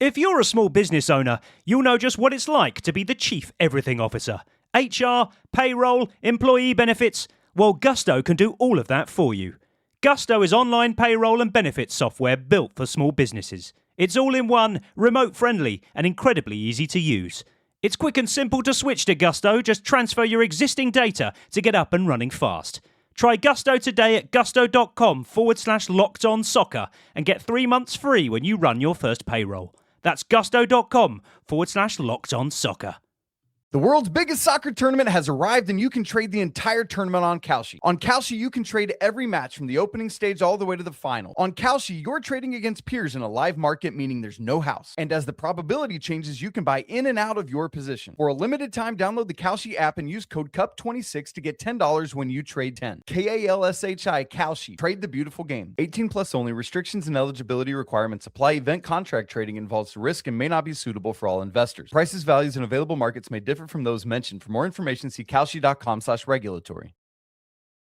If you're a small business owner, you'll know just what it's like to be the chief everything officer. HR, payroll, employee benefits. Well, Gusto can do all of that for you. Gusto is online payroll and benefits software built for small businesses. It's all in one, remote friendly, and incredibly easy to use. It's quick and simple to switch to Gusto. Just transfer your existing data to get up and running fast. Try Gusto today at gusto.com/lockedonsoccer and get 3 months free when you run your first payroll. That's gusto.com/lockedonsoccer. The world's biggest soccer tournament has arrived, and you can trade the entire tournament on Kalshi. On Kalshi, you can trade every match from the opening stage all the way to the final. On Kalshi, you're trading against peers in a live market, meaning there's no house. And as the probability changes, you can buy in and out of your position. For a limited time, download the Kalshi app and use code CUP26 to get $10 when you trade 10. KALSHI Kalshi. Trade the beautiful game. 18 plus only. Restrictions and eligibility requirements apply. Event contract trading involves risk and may not be suitable for all investors. Prices, values, and available markets may differ from those mentioned. For more information, see kalshi.com/regulatory.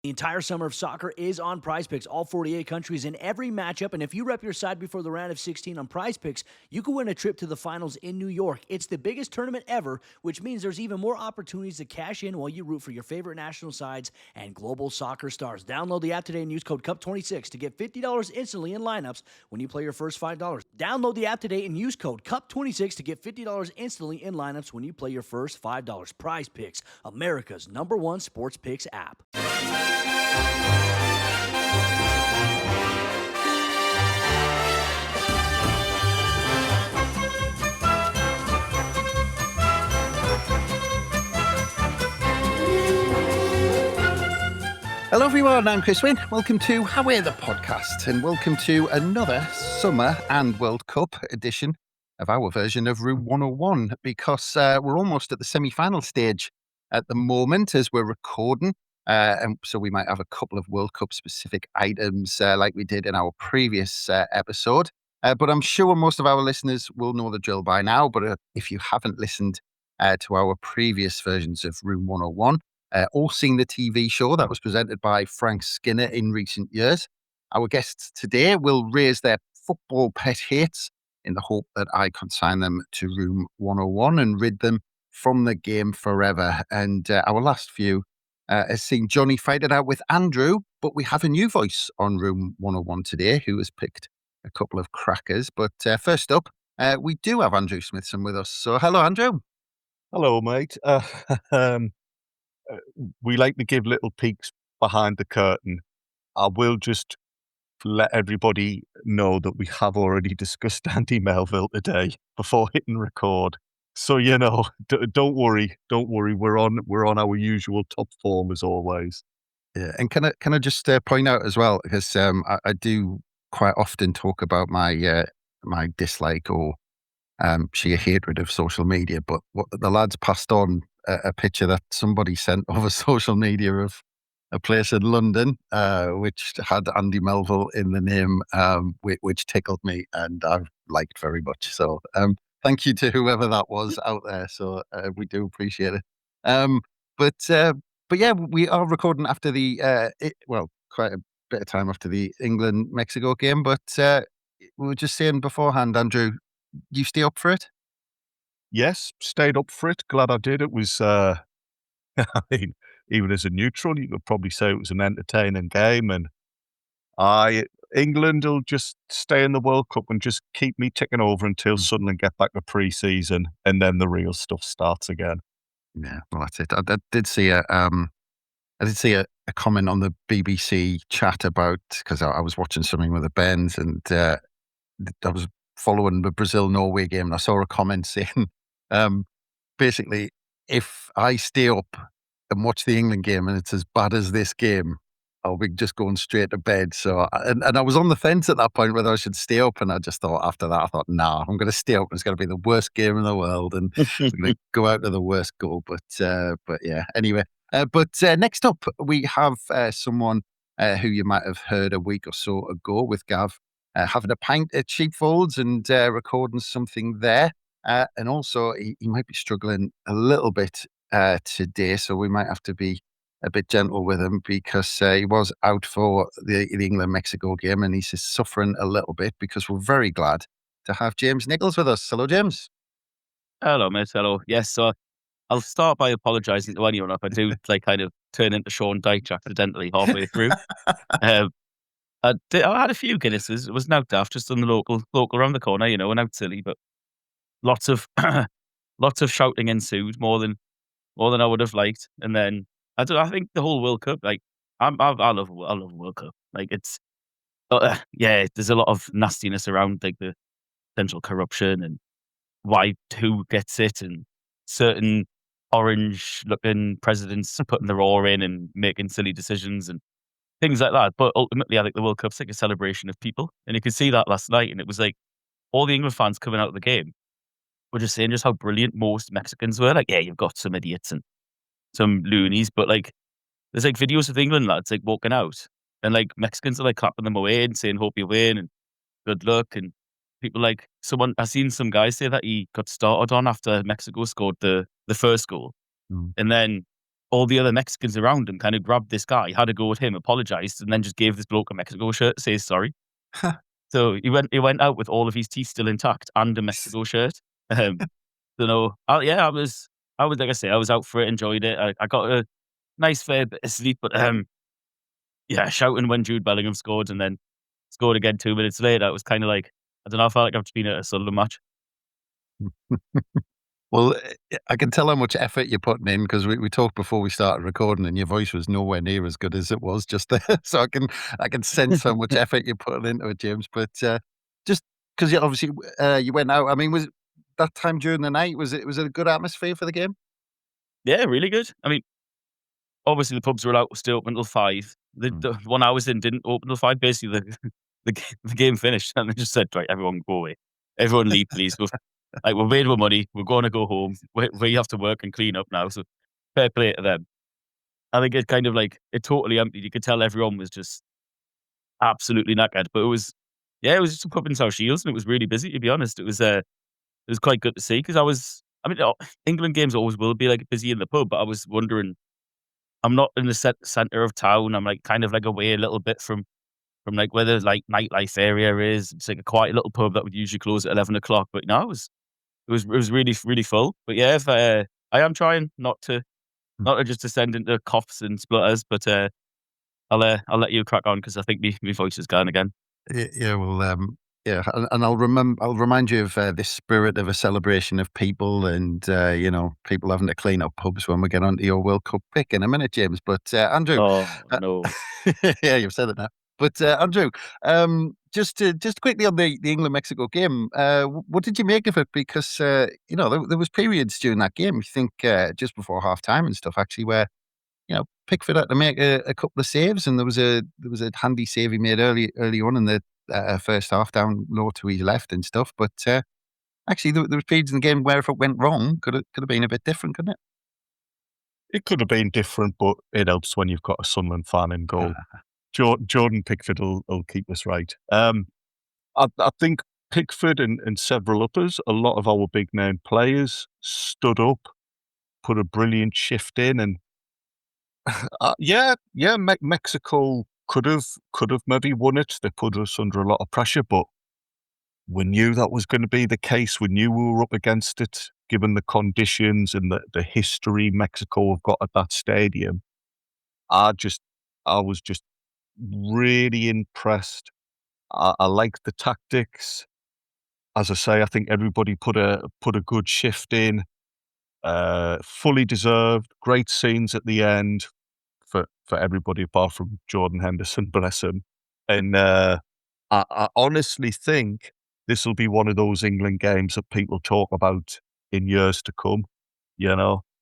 The entire summer of soccer is on PrizePicks, all 48 countries in every matchup. And if you rep your side before the round of 16 on PrizePicks, you can win a trip to the finals in New York. It's the biggest tournament ever, which means there's even more opportunities to cash in while you root for your favorite national sides and global soccer stars. Download the app today and use code CUP26 to get $50 instantly in lineups when you play your first $5. Download the app today and use code CUP26 to get $50 instantly in lineups when you play your first $5. PrizePicks, America's #1 sports picks app. Hello everyone, I'm Chris Wynn. Welcome to Away the Podcast, and welcome to another Summer and World Cup edition of our version of Room 101, because we're almost at the semi-final stage at the moment as we're recording. And so we might have a couple of World Cup specific items like we did in our previous episode. But I'm sure most of our listeners will know the drill by now. But if you haven't listened to our previous versions of Room 101 or seen the TV show that was presented by Frank Skinner in recent years, our guests today will raise their football pet hates in the hope that I consign them to Room 101 and rid them from the game forever. And our last few has seen Johnny fight it out with Andrew, but we have a new voice on Room 101 today who has picked a couple of crackers. But first up, we do have Andrew Smithson with us. So hello, Andrew. Hello, mate. We like to give little peeks behind the curtain. I will just let everybody know that we have already discussed Andy Melville today before hitting record. So, don't worry. We're on our usual top form as always. Yeah, and can I just point out as well, because I do quite often talk about my my dislike or sheer hatred of social media, but what the lads passed on a picture that somebody sent over social media of a place in London which had Andy Melville in the name, which tickled me and I liked very much. So thank you to whoever that was out there. So we do appreciate it. But yeah, we are recording after the quite a bit of time after the England-Mexico game. But we were just saying beforehand, Andrew, you stay up for it? Yes, stayed up for it. Glad I did. It was, I mean, even as a neutral, you could probably say it was an entertaining game. And England will just stay in the World Cup and just keep me ticking over until Sunderland get back to pre-season, and then the real stuff starts again. Yeah, well, that's it. I did see a comment on the BBC chat about, because I was watching something with the Bens, and I was following the Brazil-Norway game, and I saw a comment saying, basically, if I stay up and watch the England game and it's as bad as this game, I'll be just going straight to bed. So, and I was on the fence at that point whether I should stay up, and I just thought after that, I thought, nah, I'm going to stay up. It's going to be the worst game in the world, and we're going to go out to the worst goal. But yeah, anyway. Next up, we have someone who you might have heard a week or so ago with Gav having a pint at Sheepfolds and recording something there. And also, he might be struggling a little bit today, so we might have to be a bit gentle with him because he was out for the England-Mexico game, and he's just suffering a little bit, because we're very glad to have James Nichols with us. Hello, James. Hello, mate. Hello. Yes, so I'll start by apologising to anyone if I do kind of turn into Sean Dyche accidentally halfway through. um, I had a few Guinnesses. It was now daft, just on the local around the corner, and out silly, but lots of lots of shouting ensued, more than I would have liked. And then I think the whole World Cup, I love World Cup. It's yeah, there's a lot of nastiness around the potential corruption and who gets it, and certain orange-looking presidents putting their oar in and making silly decisions and things like that. But ultimately, I think the World Cup's like a celebration of people, and you could see that last night. And it was like all the England fans coming out of the game were just saying just how brilliant most Mexicans were. Like, yeah, you've got some idiots and some loonies, but there's videos of the England lads walking out, and Mexicans are clapping them away and saying hope you win and good luck. And people I seen some guy say that he got started on after Mexico scored the first goal. And then all the other Mexicans around him kind of grabbed this guy, had a go at him, apologized, and then just gave this bloke a Mexico shirt to say sorry. So he went out with all of his teeth still intact and a Mexico shirt. So no, I was like I say, I was out for it, enjoyed it. I got a nice fair bit of sleep, but yeah, shouting when Jude Bellingham scored and then scored again 2 minutes later, it was kind of I don't know, I felt like I've just been at a Sunderland match. Well, I can tell how much effort you're putting in, because we talked before we started recording, and your voice was nowhere near as good as it was just there. So I can sense how much effort you're putting into it, James. But just because you obviously you went out. I mean, was that time during the night? Was it a good atmosphere for the game? Yeah, really good. I mean, obviously the pubs were out, still open until 5. The one I was in didn't open until 5. Basically, the game finished, and they just said, right, everyone go away. Everyone leave, please. We've made our money. We're going to go home. We have to work and clean up now. So fair play to them. I think it kind of it totally emptied. You could tell everyone was just absolutely knackered. But it was just a pub in South Shields, and it was really busy, to be honest. It was quite good to see, because England games always will be busy in the pub, but I was wondering, I'm not in the center of town. I'm kind of away a little bit from where the nightlife area is. It's a quiet little pub that would usually close at 11 o'clock. But no, it was really, really full. But yeah, if I am trying not to just descend into coughs and splutters, but I'll let you crack on, because I think my voice is gone again. Yeah, well, yeah, and I'll remind you of this spirit of a celebration of people, and people having to clean up pubs when we get onto your World Cup pick in a minute, James. But Andrew, Oh no, yeah, you've said it now. But Andrew, just quickly on the England Mexico game, what did you make of it? Because there was periods during that game, you think just before half time and stuff, actually, where Pickford had to make a couple of saves, and there was a handy save he made early on in the first half, down low to his left and stuff. But actually, there was periods in the game where if it went wrong, could have been a bit different, couldn't it? It could have been different, but it helps when you've got a Sunderland fan in goal. Jordan Pickford will keep us right. I think Pickford and several others, a lot of our big name players stood up, put a brilliant shift in, and Mexico could have maybe won it. They put us under a lot of pressure, but we knew that was going to be the case. We knew we were up against it, given the conditions and the history Mexico have got at that stadium. I was just really impressed. I liked the tactics. As I say, I think everybody put a good shift in. Fully deserved. Great scenes at the end for everybody apart from Jordan Henderson, bless him. And I honestly think this will be one of those England games that people talk about in years to come.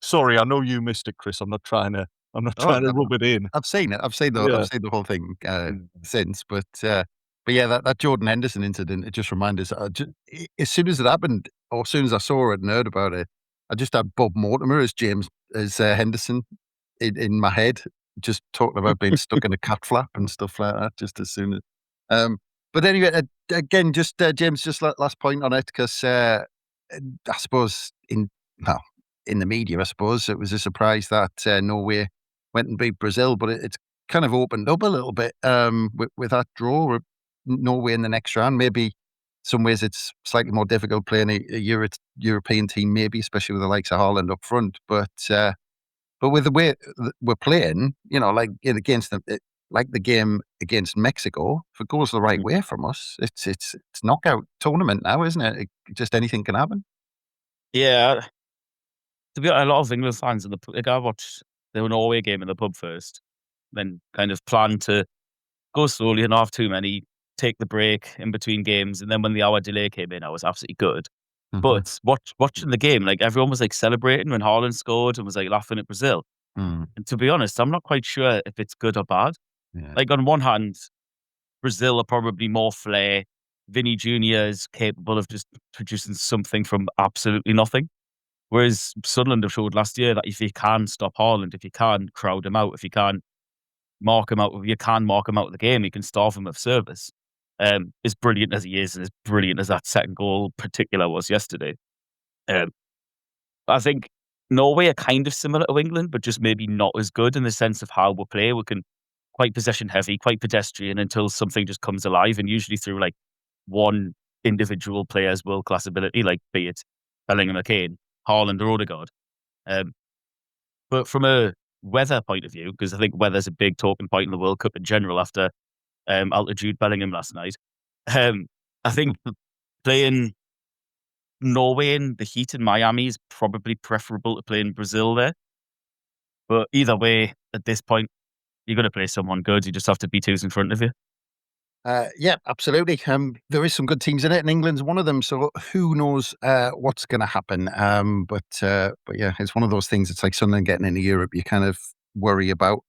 Sorry, I know you missed it, Chris. I'm not trying to rub it in. I've seen it. I've seen the whole thing since. But yeah, that Jordan Henderson incident, it just reminded us. As soon as it happened, or as soon as I saw it and heard about it, I just had Bob Mortimer as Henderson in my head, just talking about being stuck in a cat flap and stuff like that. Just as soon as. But anyway, again, just James, just last point on it, because I suppose in the media, I suppose it was a surprise that Norway went and beat Brazil, but it's kind of opened up a little bit with that draw. Norway in the next round, maybe some ways it's slightly more difficult playing a European team, maybe, especially with the likes of Haaland up front. But with the way we're playing, like against them, like the game against Mexico, if it goes the right way from us, it's knockout tournament now, isn't it? Just anything can happen. Yeah, to be honest, a lot of England fans in I watched the Norway game in the pub first, then kind of planned to go slowly and not have too many, take the break in between games, and then when the hour delay came in, I was absolutely good. Mhm. But watching the game, like everyone was like celebrating when Haaland scored and was like laughing at Brazil. Mm, And to be honest, I'm not quite sure if it's good or bad. yeah. Like on one hand, Brazil are probably more flair. Vinny Jr. is capable of just producing something from absolutely nothing. Whereas Sunderland have showed last year that if you can stop Haaland, if you can crowd him out, if you can mark him out, if you can mark him out of the game, you can starve him of service. As brilliant as he is, and as brilliant as that second goal particular was yesterday. Um, I think Norway are kind of similar to England, but just maybe not as good in the sense of how we play. We can quite possession heavy, quite pedestrian until something just comes alive, and usually through like one individual player's world class ability, like be it Bellingham, Kane, Haaland, or Odegaard. Um, but from a weather point of view, because I think weather's a big talking point in the World Cup in general after altitude Bellingham last night. I think playing Norway in the heat in Miami is probably preferable to playing Brazil there. But either way, at this point, you're going to play someone good. You just have to beat who's in front of you. Yeah, absolutely. There is some good teams in it, and England's one of them. So who knows what's going to happen? But yeah, it's one of those things. It's like Sunderland getting into Europe. You kind of worry about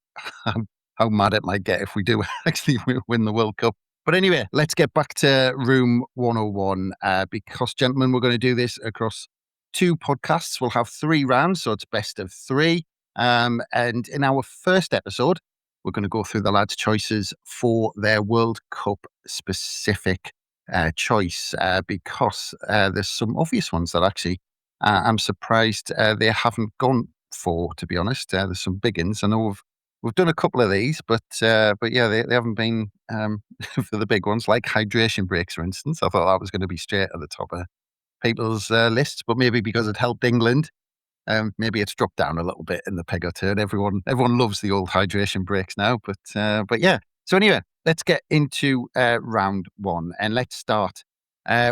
how mad it might get if we do actually win the World Cup. But anyway, let's get back to Room 101 because, gentlemen, we're going to do this across 2 podcasts. We'll have 3 rounds, so it's best of 3. And in our first episode, we're going to go through the lads' choices for their World Cup specific choice because there's some obvious ones that actually I'm surprised they haven't gone for, to be honest. There's some big ones. I know we've done a couple of these, but yeah, they haven't been for the big ones like hydration breaks, for instance. I thought that was going to be straight at the top of people's lists, but maybe because it helped England. Maybe it's dropped down a little bit in the peg or turn. Everyone loves the old hydration breaks now, but yeah. So anyway, let's get into round 1, and let's start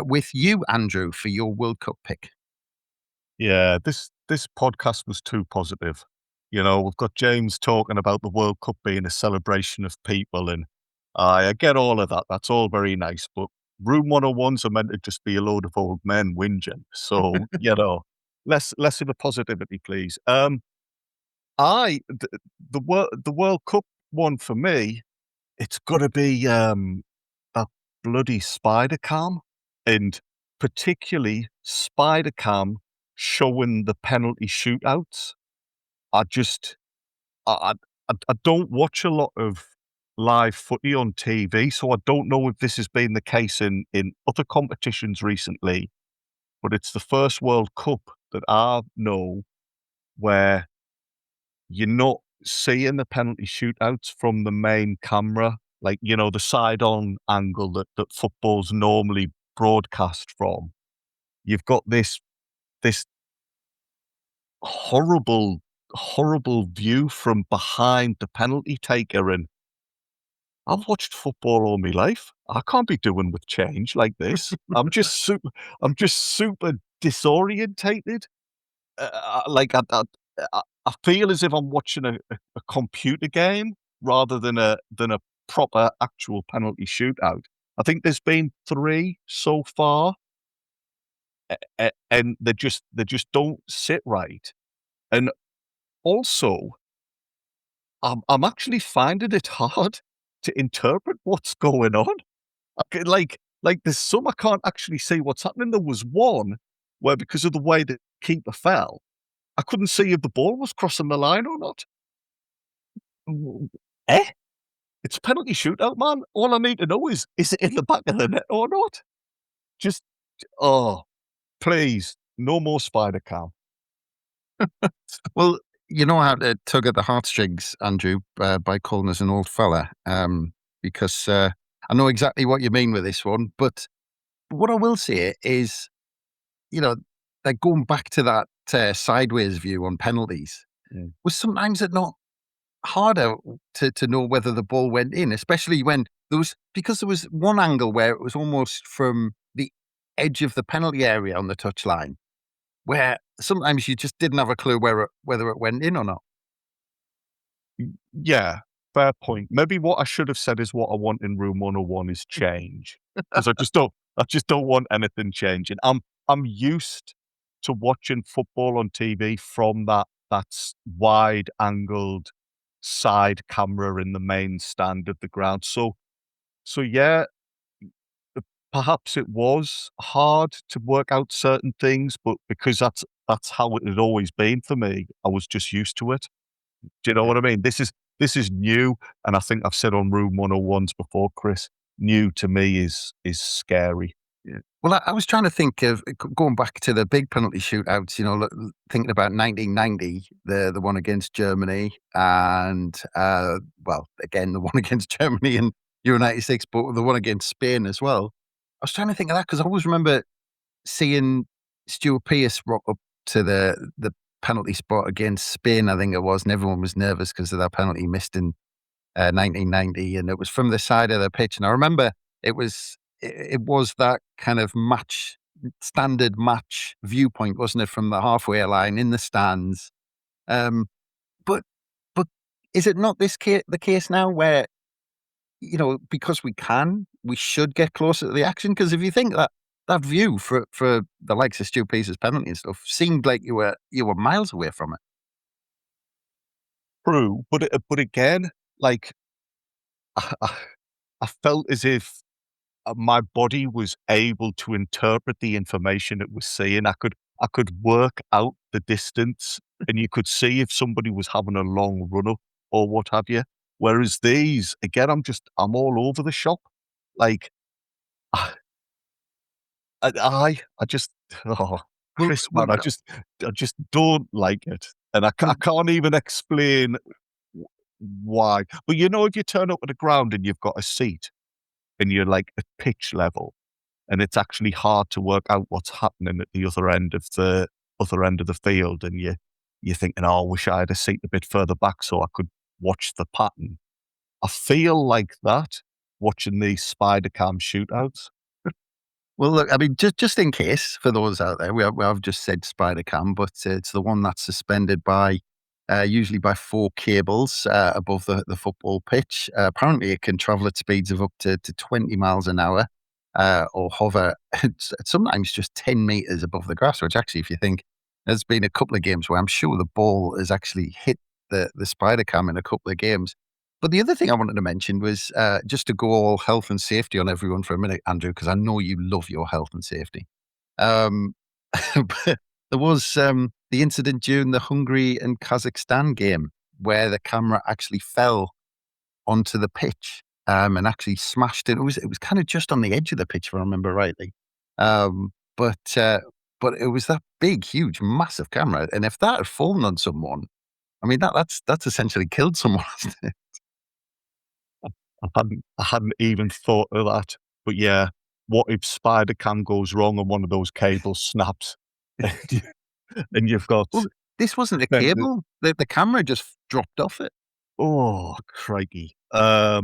with you, Andrew, for your World Cup pick. Yeah, this podcast was too positive. We've got James talking about the World Cup being a celebration of people, and I get all of that. That's all very nice, but Room 101s are meant to just be a load of old men whinging. So, less of the positivity, please. The World Cup one for me, it's got to be that bloody Spidercam, and particularly Spidercam showing the penalty shootouts. I don't watch a lot of live footy on TV, so I don't know if this has been the case in other competitions recently. But it's the first World Cup that I know where you're not seeing the penalty shootouts from the main camera, like, the side-on angle that football's normally broadcast from. You've got this horrible view from behind the penalty taker, and I've watched football all my life. I can't be doing with change like this. I'm just super disorientated. Like I feel as if I'm watching a computer game rather than a proper actual penalty shootout. I think there's been 3 so far, and they just don't sit right. And also, I'm actually finding it hard to interpret what's going on. Like there's some I can't actually see what's happening. There was one where, because of the way the keeper fell, I couldn't see if the ball was crossing the line or not. Eh? It's a penalty shootout, man. All I need to know is it in the back of the net or not? Just, please, no more Spidercam. Well, you know how to tug at the heartstrings, Andrew, by calling us an old fella, because I know exactly what you mean with this one. But what I will say is, like going back to that sideways view on penalties, was sometimes it not harder to know whether the ball went in, especially when because there was one angle where it was almost from the edge of the penalty area on the touchline, where sometimes you just didn't have a clue whether it went in or not. Yeah, fair point. Maybe what I should have said is what I want in room 101 is change. Because I just don't want anything changing. I'm used to watching football on TV from that wide angled side camera in the main stand of the ground. So yeah, perhaps it was hard to work out certain things, but because that's how it had always been for me, I was just used to it. Do you know what I mean? This is new, and I think I've said on Room 101s before, Chris, new to me is scary. Yeah. Well, I was trying to think of going back to the big penalty shootouts. Thinking about 1990, the one against Germany, and well, again the one against Germany in Euro '96, but the one against Spain as well. I was trying to think of that because I always remember seeing Stuart Pearce rock up to the penalty spot against Spain, I think it was, and everyone was nervous because of that penalty missed in 1990, and it was from the side of the pitch. And I remember it was that kind of standard match viewpoint, wasn't it, from the halfway line in the stands? Um, but but is it not the case now where because we should get closer to the action? Because if you think that view for the likes of Stu Pearce's penalty and stuff seemed like you were miles away from it. True, but again, like I, I felt as if my body was able to interpret the information it was seeing. I could work out the distance, and you could see if somebody was having a long run up or what have you. Whereas these, again, I'm all over the shop. Like I, I just, oh, Well, Chris, well, man, I just don't like it, and I can't even explain why. But if you turn up at the ground and you've got a seat and you're like at pitch level, and it's actually hard to work out what's happening at the other end of the field, and you're thinking, "Oh, I wish I had a seat a bit further back so I could watch the pattern." I feel like that watching these Spidercam shootouts. Well, look, I mean, just in case for those out there, I've just said spider cam, but it's the one that's suspended usually by four cables above the football pitch. Apparently, it can travel at speeds of up to 20 miles an hour or hover sometimes just 10 meters above the grass, which actually, if you think, there's been a couple of games where I'm sure the ball has actually hit the spider cam in a couple of games. But the other thing I wanted to mention was just to go all health and safety on everyone for a minute, Andrew, because I know you love your health and safety. Um, but there was the incident during the Hungary and Kazakhstan game where the camera actually fell onto the pitch and actually smashed it. It was kind of just on the edge of the pitch, if I remember rightly. But it was that big, huge, massive camera, and if that had fallen on someone, I mean that's essentially killed someone. I hadn't even thought of that. But yeah, what if Spider-Cam goes wrong and one of those cables snaps and you've got Well, this wasn't a then cable. The camera just dropped off it. oh, crikey. Well,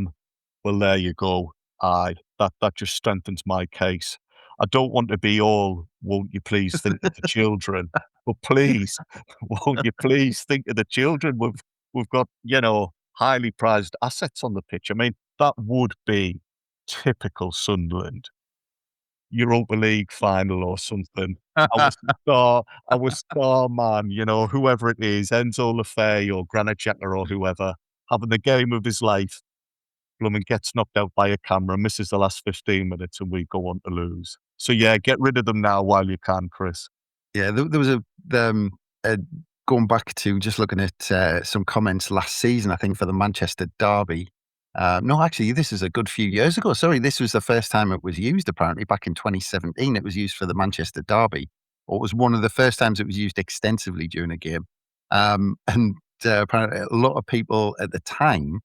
there you go. Aye, that just strengthens my case. I don't want to be all, "Won't you please think of the children?" But please, won't you please think of the children? We've got, highly prized assets on the pitch. I mean, that would be typical Sunderland. Europa League final or something. Our star man, whoever it is, Enzo Lefebvre or Granit Xhaka or whoever, having the game of his life. Blooming gets knocked out by a camera, misses the last 15 minutes, and we go on to lose. So yeah, get rid of them now while you can, Chris. Yeah, there was a going back to just looking at some comments last season, I think for the Manchester derby. No, actually, this is a good few years ago. Sorry, this was the first time it was used, apparently, back in 2017. It was used for the Manchester derby, or it was one of the first times it was used extensively during a game. And apparently, a lot of people at the time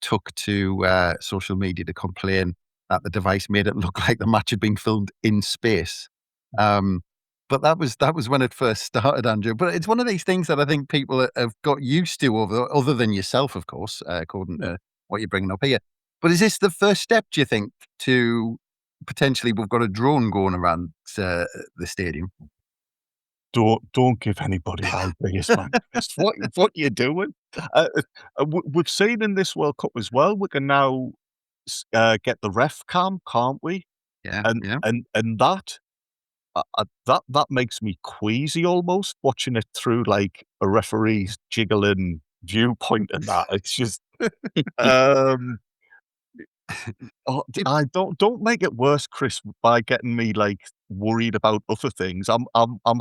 took to social media to complain at the device made it look like the match had been filmed in space. But that was when it first started, Andrew. But it's one of these things that I think people have got used to, other than yourself, of course, according to what you're bringing up here. But is this the first step, do you think, to potentially we've got a drone going around the stadium? Don't give anybody ideas, man. What you doing? We've seen in this World Cup as well. We can now get the ref cam, can't we? Yeah, And yeah. and that that makes me queasy almost watching it through like a referee's jiggling viewpoint and that. It's just um I don't make it worse, Chris, by getting me like worried about other things. I'm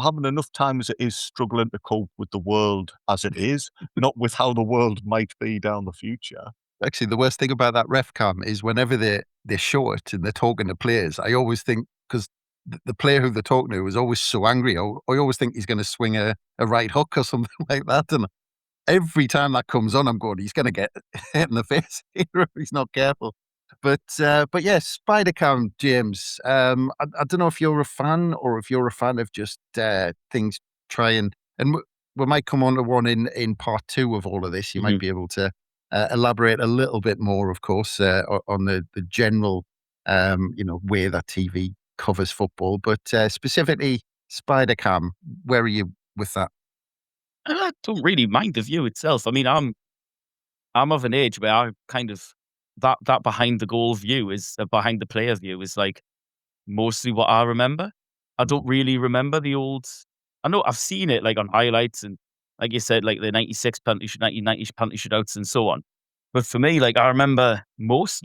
having enough time as it is struggling to cope with the world as it is, not with how the world might be down the future. Actually, the worst thing about that ref cam is whenever they show it and they're talking to players, I always think, because the player who they're talking to is always so angry, I always think he's going to swing a right hook or something like that. And every time that comes on, I'm going, he's going to get hit in the face here if he's not careful. But yes, Spidercam, James. I don't know if you're a fan or if you're a fan of just things trying, and we might come on to one in part 2 of all of this. You might be able to elaborate a little bit more, of course, on the general, way that TV covers football, but specifically Spidercam. Where are you with that? I don't really mind the view itself. I mean, I'm of an age where I kind of that behind the goal view is behind the player view is like mostly what I remember. I don't really remember the old. I know I've seen it like on highlights and like you said, like the 96 penalty, 1990 penalty shootouts and so on. But for me, like I remember most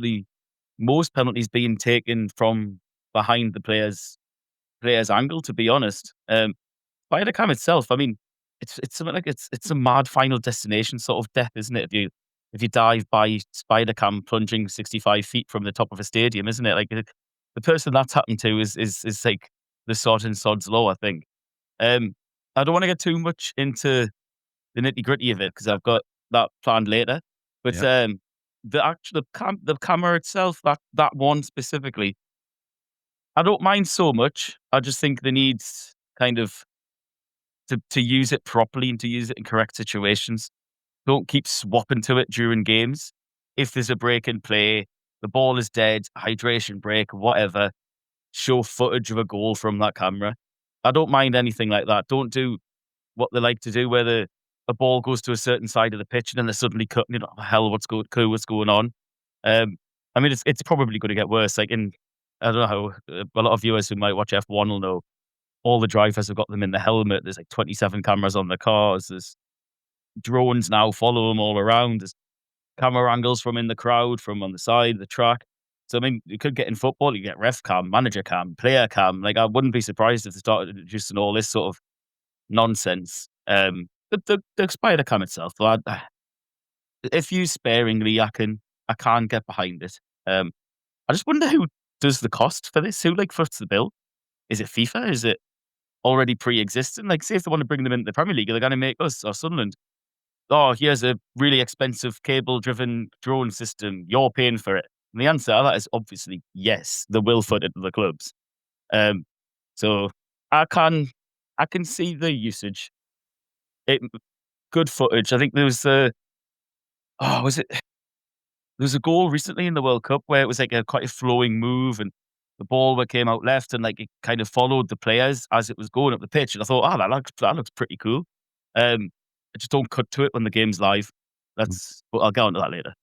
penalties being taken from behind the player's angle. To be honest, by the cam itself, I mean, it's something like it's a mad Final Destination sort of death, isn't it? If you dive by spider cam plunging 65 feet from the top of a stadium, isn't it? Like the person that's happened to is like the sod and sod's law, I think. I don't want to get too much into the nitty gritty of it because I've got that planned later. But Yeah. the camera itself, that one specifically, I don't mind so much. I just think they need kind of to use it properly and to use it in correct situations. Don't keep swapping to it during games. If there's a break in play, the ball is dead, hydration break, whatever, show footage of a goal from that camera. I don't mind anything like that. Don't do what they like to do where a ball goes to a certain side of the pitch and then they're suddenly cutting it. Oh, hell, what's going on? I mean, it's probably going to get worse. Like I don't know how a lot of viewers who might watch F1 will know all the drivers have got them in the helmet. There's like 27 cameras on the cars. There's drones now follow them all around. There's camera angles from in the crowd, from on the side of the track. So, I mean, you could get in football, you get ref cam, manager cam, player cam. Like, I wouldn't be surprised if they started introducing all this sort of nonsense. The spider cam itself, though, if used sparingly, I can't get behind it. I just wonder who does the cost for this? Who, like, foots the bill? Is it FIFA? Is it already pre-existing? Like, say if they want to bring them into the Premier League, they're going to make us or Sunderland. Oh, here's a really expensive cable-driven drone system. You're paying for it. And the answer to that is obviously yes. They will foot it to the clubs. So I can see the usage. Good footage. I think there was was it? There was a goal recently in the World Cup where it was like quite a flowing move and the ball came out left and like it kind of followed the players as it was going up the pitch. And I thought, oh, that looks pretty cool. I just don't cut to it when the game's live. But I'll get onto that later.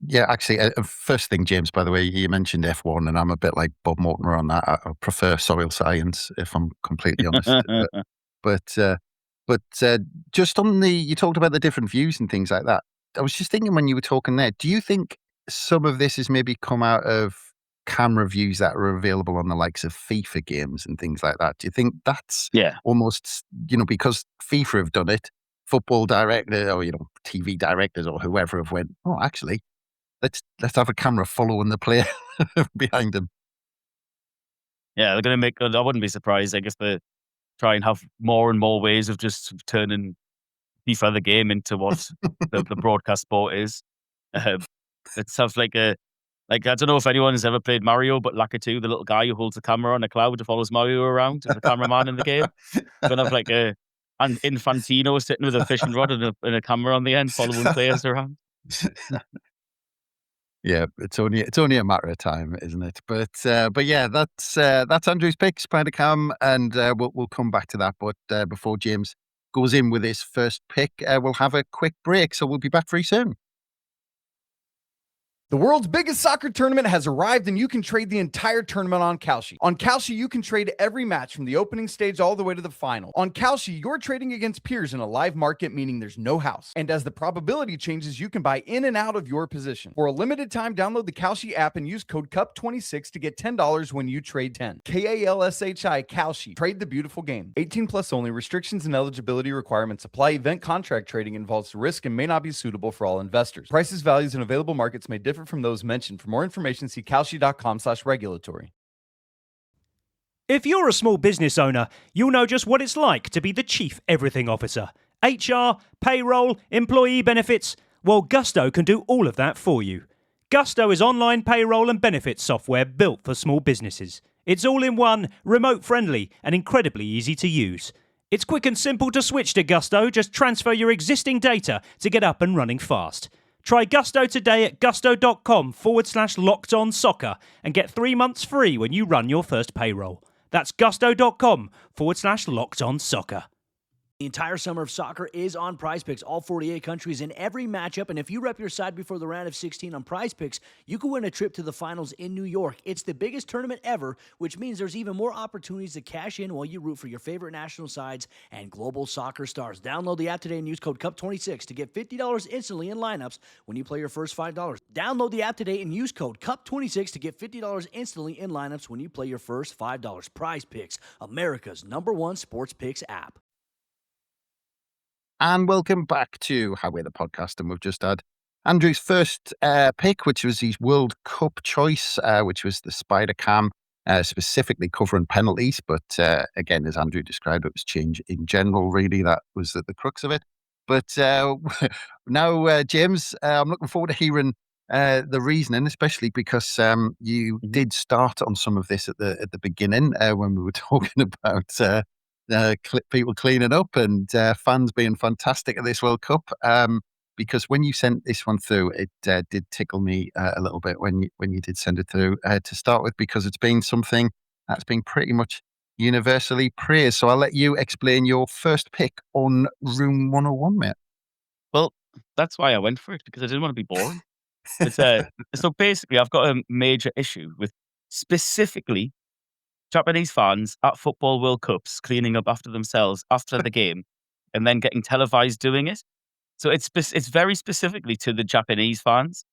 Yeah. Actually, first thing, James, by the way, you mentioned F1, and I'm a bit like Bob Mortimer on that. I prefer soil science, if I'm completely honest. But just on you talked about the different views and things like that. I was just thinking when you were talking there, do you think some of this has maybe come out of camera views that are available on the likes of FIFA games and things like that? Do you think that's almost, because FIFA have done it, football director or, TV directors or whoever have went, oh, actually, let's have a camera following the player behind them. Yeah, they're going to make, I wouldn't be surprised, I guess, they try and have more and more ways of just turning FIFA the game into what the broadcast sport is. Let's have like Like, I don't know if anyone has ever played Mario, but Lakitu, the little guy who holds the camera on a cloud and follows Mario around as a cameraman in the game. Gonna have like an Infantino sitting with a fishing rod and a camera on the end following players around. Yeah, it's only a matter of time, isn't it? But yeah, that's Andrew's pick, Spidercam, and we'll come back to that. But before James goes in with his first pick, we'll have a quick break. So we'll be back very soon. The world's biggest soccer tournament has arrived, and you can trade the entire tournament on Kalshi. On Kalshi, you can trade every match from the opening stage all the way to the final. On Kalshi, you're trading against peers in a live market, meaning there's no house. And as the probability changes, you can buy in and out of your position. For a limited time, download the Kalshi app and use code CUP26 to get $10 when you trade 10. KALSHI Kalshi. Trade the beautiful game. 18 plus only. Restrictions and eligibility requirements apply. Event contract trading involves risk and may not be suitable for all investors. Prices, values, and available markets may differ from those mentioned. For more information, see kalshi.com/regulatory. If you're a small business owner, you'll know just what it's like to be the chief everything officer. HR, payroll, employee benefits. Well, Gusto can do all of that for you. Gusto is online payroll and benefits software built for small businesses. It's all in one, remote friendly, and incredibly easy to use. It's quick and simple to switch to Gusto. Just transfer your existing data to get up and running fast. Try Gusto today at gusto.com/lockedonsoccer and get 3 months free when you run your first payroll. That's gusto.com/lockedonsoccer. The entire summer of soccer is on PrizePicks, all 48 countries in every matchup. And if you rep your side before the round of 16 on PrizePicks, you can win a trip to the finals in New York. It's the biggest tournament ever, which means there's even more opportunities to cash in while you root for your favorite national sides and global soccer stars. Download the app today and use code CUP26 to get $50 instantly in lineups when you play your first $5. Download the app today and use code CUP26 to get $50 instantly in lineups when you play your first $5. PrizePicks, America's #1 sports picks app. And welcome back to How We're the Podcast. And we've just had Andrew's first pick, which was his World Cup choice, which was the Spidercam, specifically covering penalties. But again, as Andrew described, it was change in general, really. That was at the crux of it. But now, James, I'm looking forward to hearing the reasoning, especially because you did start on some of this at the beginning when we were talking about people cleaning up and fans being fantastic at this World Cup. Because when you sent this one through, it did tickle me a little bit when you did send it through to start with, because it's been something that's been pretty much universally praised. So I'll let you explain your first pick on Room 101, mate. Well, that's why I went for it, because I didn't want to be boring. It's, so basically, I've got a major issue with specifically Japanese fans at football World Cups cleaning up after themselves after the game and then getting televised doing it. So it's very specifically to the Japanese fans,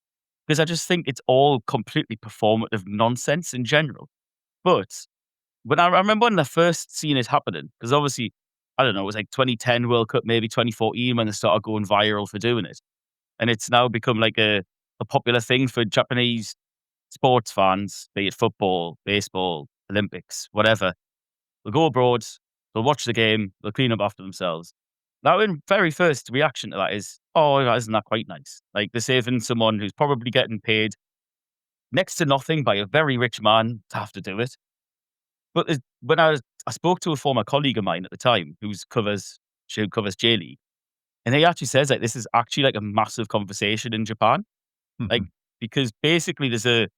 because I just think it's all completely performative nonsense in general. But when I remember when I first seen it happening, because obviously, I don't know, it was like 2010 World Cup, maybe 2014 when they started going viral for doing it. And it's now become like a popular thing for Japanese sports fans, be it football, baseball, Olympics, whatever. They'll go abroad, they'll watch the game, they'll clean up after themselves. Now, in very first reaction to that is, oh, isn't that quite nice? Like, they're saving someone who's probably getting paid next to nothing by a very rich man to have to do it. But when I spoke to a former colleague of mine at the time who covers J League, and he actually says like this is actually like a massive conversation in Japan, like because basically there's a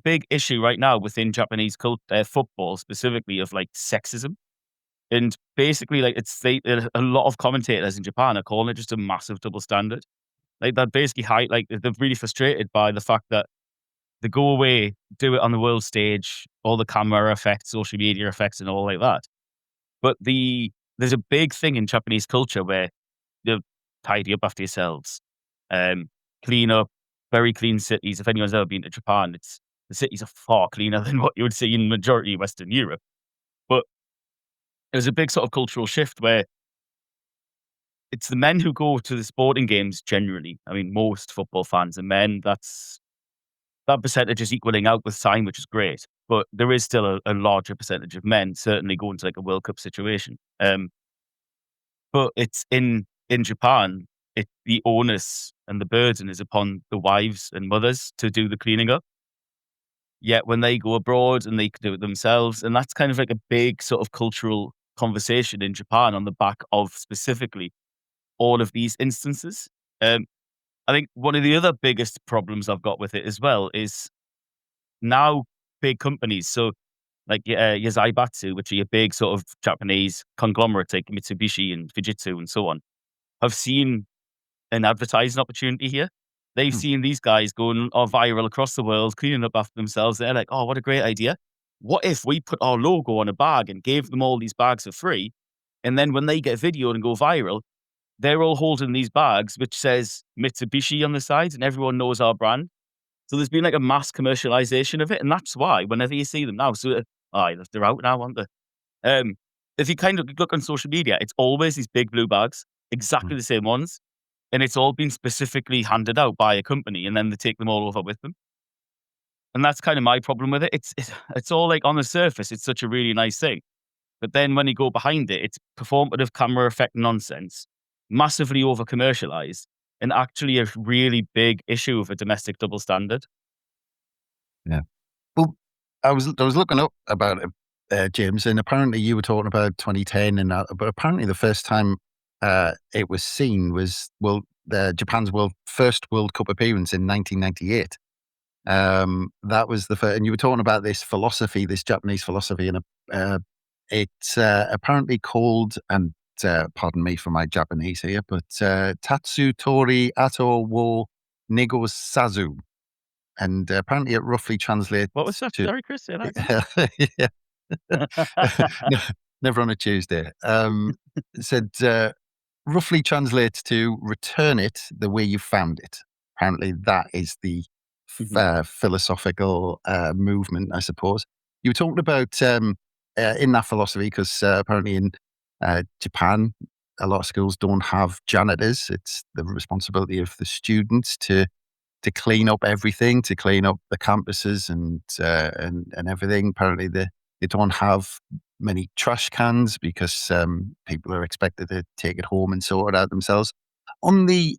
big issue right now within Japanese football specifically of like sexism, and basically like a lot of commentators in Japan are calling it just a massive double standard. Like that basically they're really frustrated by the fact that they go away, do it on the world stage, all the camera effects, social media effects, and all like that. But there's a big thing in Japanese culture where you tidy up after yourselves, clean up, very clean cities. If anyone's ever been to Japan, the cities are far cleaner than what you would see in majority of Western Europe. But there's a big sort of cultural shift where it's the men who go to the sporting games generally. I mean, most football fans are men. That percentage is equaling out with time, which is great. But there is still a larger percentage of men certainly going to like a World Cup situation. But it's in Japan, the onus and the burden is upon the wives and mothers to do the cleaning up. Yet when they go abroad and they can do it themselves, and that's kind of like a big sort of cultural conversation in Japan on the back of specifically all of these instances. Um, I think one of the other biggest problems I've got with it as well is now big companies, so like Yazaibatsu, which are your big sort of Japanese conglomerates like Mitsubishi and Fujitsu and so on, have seen an advertising opportunity here. They've seen these guys going viral across the world, cleaning up after themselves. They're like, oh, what a great idea. What if we put our logo on a bag and gave them all these bags for free? And then when they get videoed and go viral, they're all holding these bags, which says Mitsubishi on the sides, and everyone knows our brand. So there's been like a mass commercialization of it. And that's why whenever you see them now, they're out now, aren't they? If you kind of look on social media, it's always these big blue bags, exactly the same ones. And it's all been specifically handed out by a company, and then they take them all over with them. And that's kind of my problem with it. It's all like on the surface, it's such a really nice thing. But then when you go behind it, it's performative camera effect nonsense, massively over commercialized, and actually a really big issue of a domestic double standard. Yeah. Well, I was looking up about it, James, and apparently you were talking about 2010, but apparently the first time it was seen was Japan's first World Cup appearance in 1998. That was the first, and you were talking about this philosophy, this Japanese philosophy, and it's apparently called, and pardon me for my Japanese here, but Tatsu Tori Ato wo Nigo Sazu. And apparently it roughly translates What was that? to... Sorry, Chris. Say that Yeah. again. Never on a Tuesday. It said roughly translates to return it the way you found it. Apparently that is the philosophical movement, I suppose. You were talking about in that philosophy, because apparently in Japan, a lot of schools don't have janitors. It's the responsibility of the students to clean up everything, to clean up the campuses and everything. Apparently they don't have many trash cans because people are expected to take it home and sort it out themselves. On the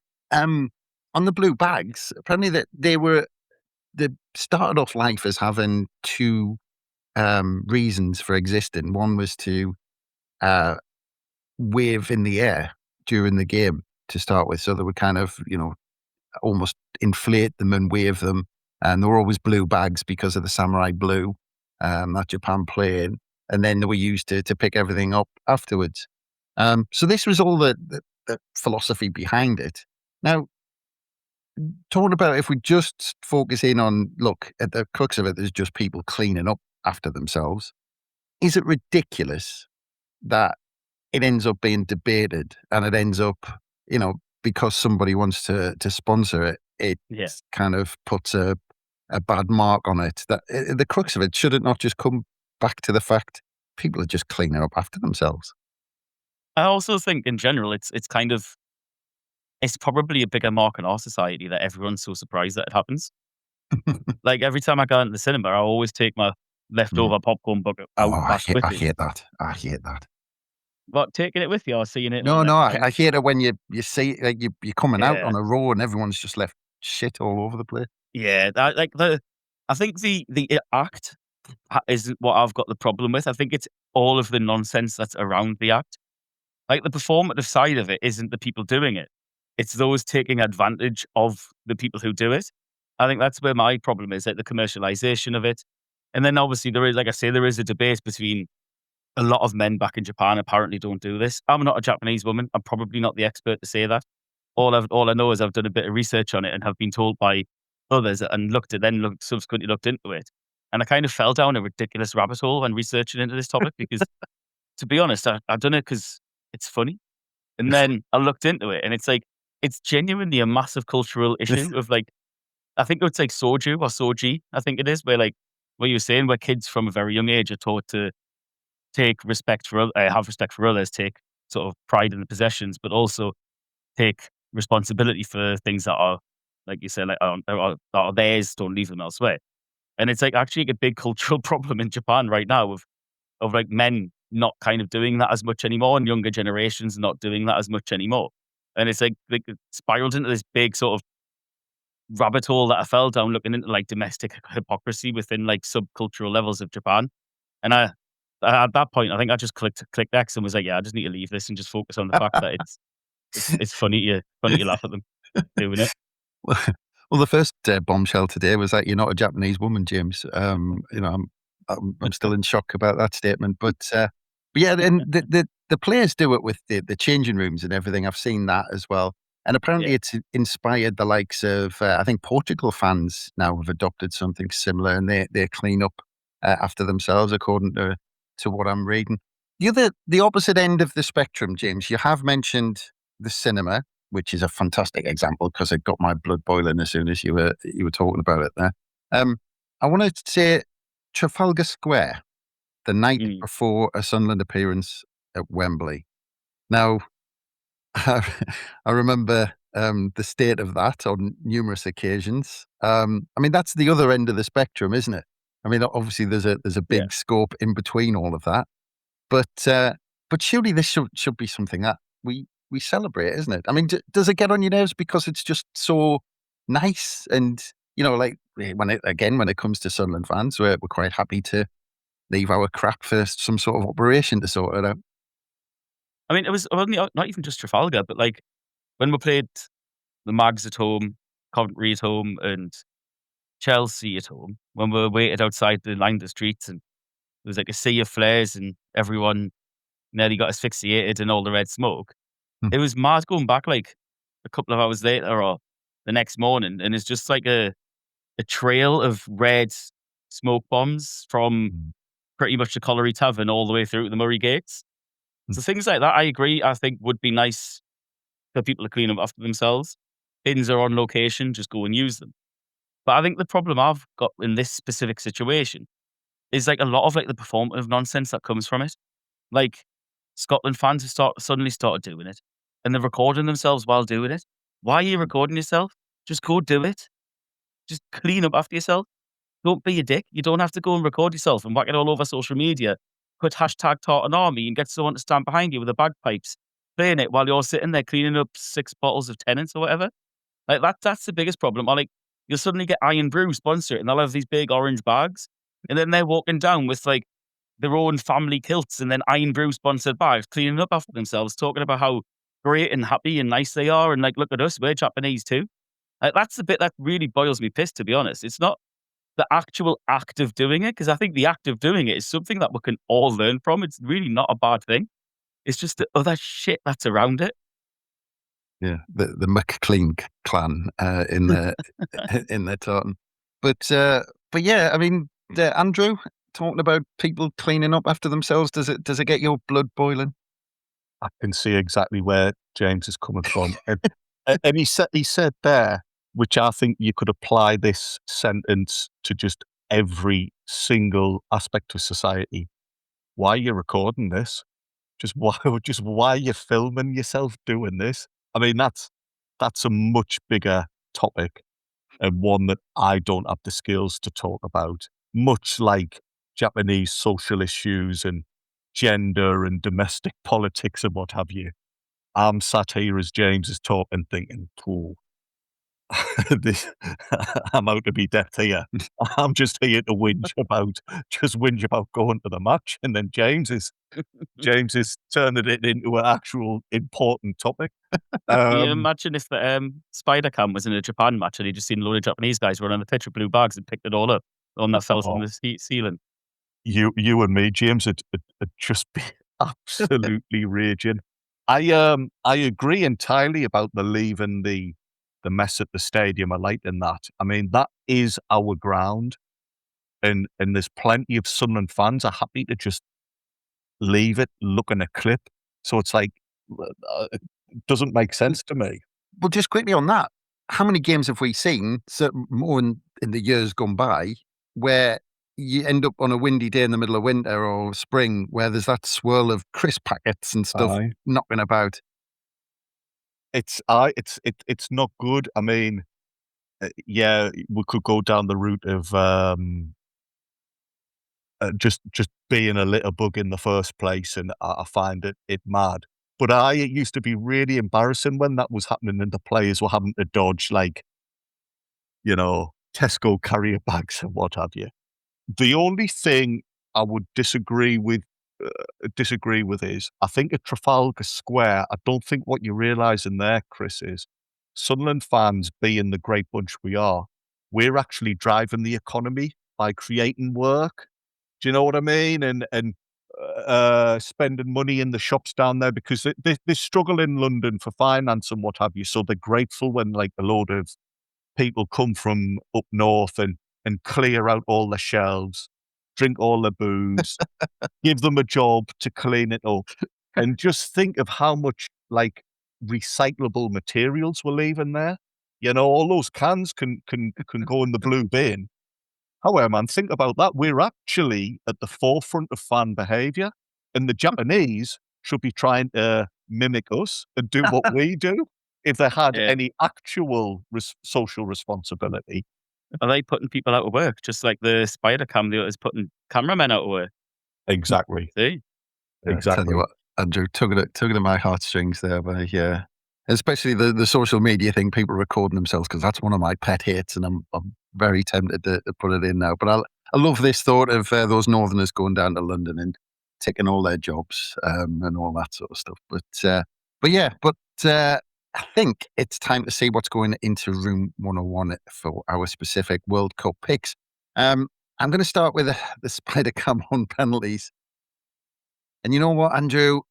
blue bags, apparently that they started off life as having two reasons for existing. One was to wave in the air during the game to start with, so they would kind of, almost inflate them and wave them. And they were always blue bags because of the samurai blue that Japan played. And then they were used to pick everything up afterwards. So this was all the philosophy behind it. Now, talking about, if we just focus in on, look, at the crux of it, there's just people cleaning up after themselves. Is it ridiculous that it ends up being debated and it ends up, because somebody wants to sponsor it, kind of puts a bad mark on it? That the crux of it, should it not just come back to the fact people are just cleaning up after themselves? I also think in general, it's probably a bigger mark in our society that everyone's so surprised that it happens. Like every time I go into the cinema, I always take my leftover popcorn bucket out back with me. I hate that. But taking it with you or seeing it? No, I hate it when you see, like, you're coming out on a row and everyone's just left shit all over the place. Yeah, I think the act isn't what I've got the problem with. I think it's all of the nonsense that's around the act. Like the performative side of it isn't the people doing it. It's those taking advantage of the people who do it. I think that's where my problem is, like the commercialization of it. And then obviously there is, like I say, there is a debate between a lot of men back in Japan apparently don't do this. I'm not a Japanese woman. I'm probably not the expert to say that. All I know is I've done a bit of research on it and have been told by others and subsequently looked into it. And I kind of fell down a ridiculous rabbit hole when researching into this topic because, to be honest, I've done it because it's funny. And then I looked into it and it's like, it's genuinely a massive cultural issue of, like, I think it's like soju or soji, I think it is, where, like, what you were saying, where kids from a very young age are taught to have respect for others, take sort of pride in the possessions, but also take responsibility for things that are, like you said, like are theirs. Don't leave them elsewhere. And it's like actually a big cultural problem in Japan right now of like men not kind of doing that as much anymore, and younger generations not doing that as much anymore. and it's like it spiraled into this big sort of rabbit hole that I fell down looking into like domestic hypocrisy within like subcultural levels of Japan. And at that point, I think I just clicked X and was like, yeah, I just need to leave this and just focus on the fact that it's funny to laugh at them doing it. Well, the first bombshell today was that you're not a Japanese woman, James. I'm still in shock about that statement, but yeah, and the players do it with the changing rooms and everything. I've seen that as well, and apparently Yeah. it's inspired the likes of I think Portugal fans now have adopted something similar, and they clean up after themselves, according to what I'm reading. The opposite end of the spectrum, James. You have mentioned the cinema, which is a fantastic example because it got my blood boiling as soon as you were talking about it there. I want to say Trafalgar Square, the night Mm. before a Sunderland appearance at Wembley. Now, I remember the state of that on numerous occasions. I mean, that's the other end of the spectrum, isn't it? I mean, obviously there's a Yeah. big scope in between all of that, but surely this should be something that we celebrate, isn't it? I mean, does it get on your nerves because it's just so nice? And like when it comes to Sunderland fans, we're quite happy to leave our crap for some sort of operation to sort it out. I mean, it was only not even just Trafalgar, but like when we played the Mags at home, Coventry at home, and Chelsea at home, when we waited outside the line of the streets and there was like a sea of flares and everyone nearly got asphyxiated in all the red smoke. Hmm. It was mad going back like a couple of hours later or the next morning, and it's just like a trail of red smoke bombs from pretty much the Colliery Tavern all the way through to the Murray Gates. So things like that, I agree, I think would be nice for people to clean up after themselves. Bins are on location, just go and use them. But I think the problem I've got in this specific situation is like a lot of like the performative nonsense that comes from it. Like Scotland fans have suddenly started doing it and they're recording themselves while doing it. Why are you recording yourself? Just go do it. Just clean up after yourself. Don't be a dick. You don't have to go and record yourself and whack it all over social media. Put hashtag Tartan Army and get someone to stand behind you with the bagpipes, playing it while you're sitting there cleaning up 6 bottles of Tennent's or whatever. Like that's the biggest problem. Or like you'll suddenly get Iron Brew sponsor it and they'll have these big orange bags. And then they're walking down with like their own family kilts and then Iron Brew sponsored bags, cleaning up after themselves, talking about how great and happy and nice they are. And like, look at us, we're Japanese too. Like, that's the bit that really boils me piss, to be honest. It's not the actual act of doing it, because I think the act of doing it is something that we can all learn from. It's really not a bad thing. It's just the other shit that's around it. Yeah, the McClean clan in their in their tartan. But yeah, I mean, Andrew, talking about people cleaning up after themselves, does it get your blood boiling? I can see exactly where James is coming from. And he said there, which I think you could apply this sentence to just every single aspect of society. Why are you recording this? Just why are you filming yourself doing this? I mean, that's a much bigger topic and one that I don't have the skills to talk about, much like Japanese social issues and gender and domestic politics and what have you. I'm sat here as James is talking, thinking, "Cool, this, I'm out to be death here. I'm just here to whinge about going to the match." And then James is turning it into an actual important topic. Can you imagine if the Spidercam was in a Japan match and he just seen a load of Japanese guys run on the pitch with blue bags and picked it all up, the one that fell from the ceiling? You and me, James, would just be absolutely raging. I agree entirely about the leaving the mess at the stadium. I like in that. I mean, that is our ground, and there's plenty of Sunderland fans are happy to just leave it, look in a clip. So it's like it doesn't make sense to me. Well, just quickly on that, how many games have we seen, more in the years gone by, where you end up on a windy day in the middle of winter or spring where there's that swirl of crisp packets and stuff Aye. knocking about? It's not good. I mean, yeah, we could go down the route of just being a little bug in the first place, and I find it mad. But it used to be really embarrassing when that was happening and the players were having to dodge, like, Tesco carrier bags and what have you. The only thing I would disagree with is, I think at Trafalgar Square, I don't think what you're realising there, Chris, is Sunderland fans, being the great bunch we are, we're actually driving the economy by creating work. Do you know what I mean? And spending money in the shops down there, because they struggle in London for finance and what have you. So they're grateful when, like, a load of people come from up north and clear out all the shelves, drink all the booze, give them a job to clean it up, and just think of how much, like, recyclable materials we're leaving there. All those cans can go in the blue bin. However, man, think about that. We're actually at the forefront of fan behaviour, and the Japanese should be trying to mimic us and do what we do if they had Yeah. any actual social responsibility. Are they putting people out of work? Just like the Spidercam deal is putting cameramen out of work. Exactly. See? I tell Exactly. you what, Andrew, tugging at my heartstrings there, but especially the social media thing, people recording themselves, because that's one of my pet hates, and I'm very tempted to put it in now. But I love this thought of those Northerners going down to London and taking all their jobs and all that sort of stuff. But I think it's time to see what's going into Room 101 for our specific World Cup picks. I'm going to start with the Spidercam on penalties. And you know what, Andrew?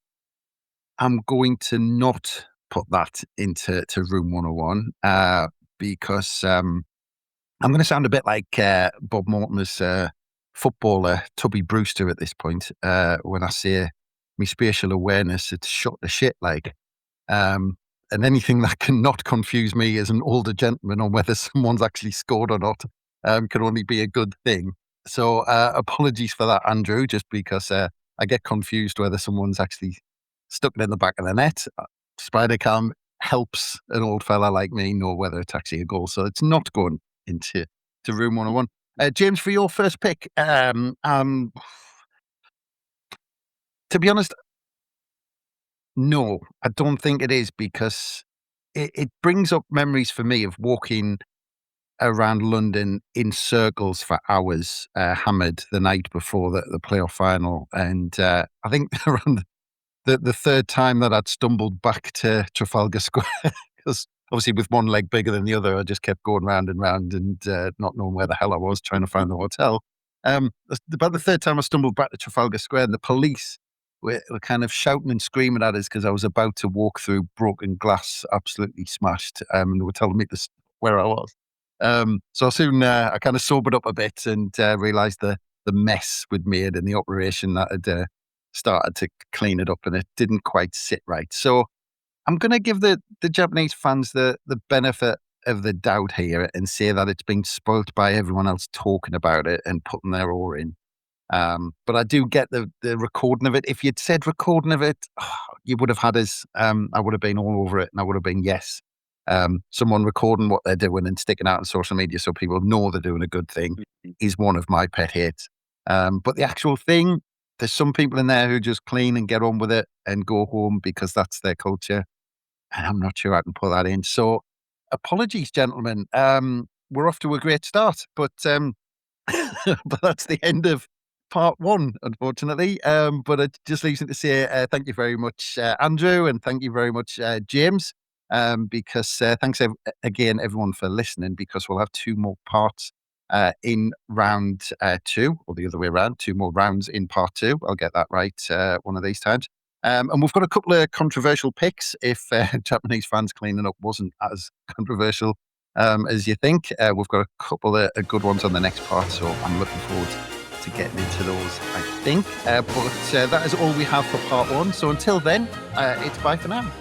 I'm going to not put that into Room 101 because I'm going to sound a bit like Bob Mortimer's footballer, Tubby Brewster, at this point when I say my spatial awareness, it's shot to shit, like. And anything that cannot confuse me as an older gentleman on whether someone's actually scored or not can only be a good thing. So apologies for that, Andrew, just because I get confused whether someone's actually stuck it in the back of the net. Spidercam helps an old fella like me know whether it's actually a goal. So it's not going into Room 101. James, for your first pick, to be honest, no, I don't think it is, because it brings up memories for me of walking around London in circles for hours, hammered the night before the playoff final. And I think around the third time that I'd stumbled back to Trafalgar Square, because obviously with one leg bigger than the other, I just kept going round and round and not knowing where the hell I was, trying to find the hotel. About the third time I stumbled back to Trafalgar Square, and the police were kind of shouting and screaming at us because I was about to walk through broken glass, absolutely smashed, and they were telling me where I was. So soon I kind of sobered up a bit and realised the mess we'd made and the operation that had started to clean it up, and it didn't quite sit right. So I'm going to give the Japanese fans the benefit of the doubt here and say that it's been spoilt by everyone else talking about it and putting their oar in. But I do get the recording of it. If you'd said recording of it, you would have had us. I would have been all over it, and I would have been, yes. Someone recording what they're doing and sticking out on social media so people know they're doing a good thing is one of my pet hates. But the actual thing, there's some people in there who just clean and get on with it and go home because that's their culture. And I'm not sure I can put that in. So apologies, gentlemen. We're off to a great start, but but that's the end of part one, unfortunately. But it just leaves me to say thank you very much, Andrew, and thank you very much, James, because thanks again, everyone, for listening, because we'll have two more parts in round two, or the other way around, two more rounds in part two. I'll get that right one of these times. And we've got a couple of controversial picks if Japanese fans cleaning up wasn't as controversial as you think. We've got a couple of good ones on the next part, so I'm looking forward to getting into those, I think. But that is all we have for part one. So until then, it's bye for now.